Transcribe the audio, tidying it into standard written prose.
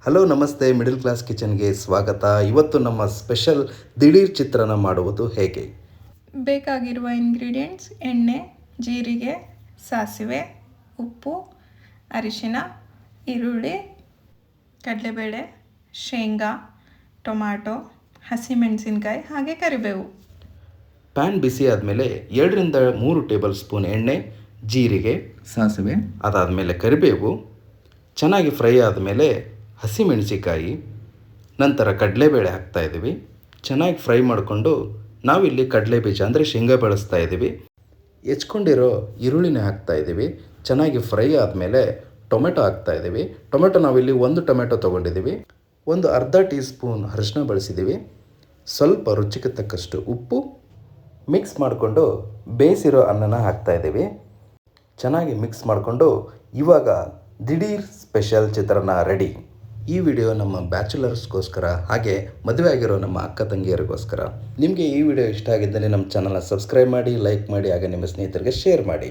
Hello ನಮಸ್ತೆ, middle class ಕಿಚನ್ಗೆ ಸ್ವಾಗತ. ಇವತ್ತು ನಮ್ಮ ಸ್ಪೆಷಲ್ ದಿಢೀರ್ ಚಿತ್ರಾನ್ನ ಮಾಡುವುದು ಹೇಗೆ. ಬೇಕಾಗಿರುವ ಇಂಗ್ರೀಡಿಯೆಂಟ್ಸ್: ಎಣ್ಣೆ, ಜೀರಿಗೆ, ಸಾಸಿವೆ, ಉಪ್ಪು, ಅರಿಶಿನ, ಈರುಳ್ಳಿ, ಕಡಲೆಬೇಳೆ, ಶೇಂಗಾ, ಟೊಮ್ಯಾಟೊ, ಹಸಿಮೆಣಸಿನ್ಕಾಯಿ ಹಾಗೆ ಕರಿಬೇವು. ಪ್ಯಾನ್ ಬಿಸಿ ಆದಮೇಲೆ 2ರಿಂದ 3 ಟೇಬಲ್ ಸ್ಪೂನ್ ಎಣ್ಣೆ, ಜೀರಿಗೆ, ಸಾಸಿವೆ, ಅದಾದಮೇಲೆ ಕರಿಬೇವು ಚೆನ್ನಾಗಿ ಫ್ರೈ ಆದಮೇಲೆ ಹಸಿಮೆಣಸಿಕಾಯಿ, ನಂತರ ಕಡಲೆಬೇಳೆ ಹಾಕ್ತಾಯಿದ್ದೀವಿ. ಚೆನ್ನಾಗಿ ಫ್ರೈ ಮಾಡಿಕೊಂಡು ನಾವಿಲ್ಲಿ ಕಡಲೆ ಬೀಜ ಅಂದರೆ ಶೇಂಗಾ ಬಳಸ್ತಾ ಇದ್ದೀವಿ. ಹೆಚ್ಕೊಂಡಿರೋ ಈರುಳ್ಳಿನ ಹಾಕ್ತಾಯಿದ್ದೀವಿ. ಚೆನ್ನಾಗಿ ಫ್ರೈ ಆದಮೇಲೆ ಟೊಮೆಟೊ ಹಾಕ್ತಾಯಿದ್ದೀವಿ. ಟೊಮೆಟೊ ನಾವಿಲ್ಲಿ 1 ಟೊಮೆಟೊ ತೊಗೊಂಡಿದ್ದೀವಿ. ಒಂದು ಅರ್ಧ ಟೀ ಸ್ಪೂನ್ ಅರಿಶಿನ ಬಳಸಿದ್ದೀವಿ. ಸ್ವಲ್ಪ ರುಚಿಗೆ ತಕ್ಕಷ್ಟು ಉಪ್ಪು ಮಿಕ್ಸ್ ಮಾಡಿಕೊಂಡು ಬೇಯಿಸಿರೋ ಅನ್ನನ ಹಾಕ್ತಾಯಿದ್ದೀವಿ. ಚೆನ್ನಾಗಿ ಮಿಕ್ಸ್ ಮಾಡಿಕೊಂಡು ಇವಾಗ ದಿಢೀರ್ ಸ್ಪೆಷಲ್ ಚಿತ್ರಾನ್ನ ರೆಡಿ. ಈ ವಿಡಿಯೋ ನಮ್ಮ ಬ್ಯಾಚುಲರ್ಸ್ಗೋಸ್ಕರ ಹಾಗೆ ಮದುವೆ ಆಗಿರೋ ನಮ್ಮ ಅಕ್ಕ ತಂಗಿಯರಿಗೋಸ್ಕರ. ನಿಮಗೆ ಈ ವಿಡಿಯೋ ಇಷ್ಟ ಆಗಿದ್ದರೆ ನಮ್ಮ ಚಾನಲ್ನ ಸಬ್ಸ್ಕ್ರೈಬ್ ಮಾಡಿ, ಲೈಕ್ ಮಾಡಿ, ಹಾಗೆ ನಿಮ್ಮ ಸ್ನೇಹಿತರಿಗೆ ಶೇರ್ ಮಾಡಿ.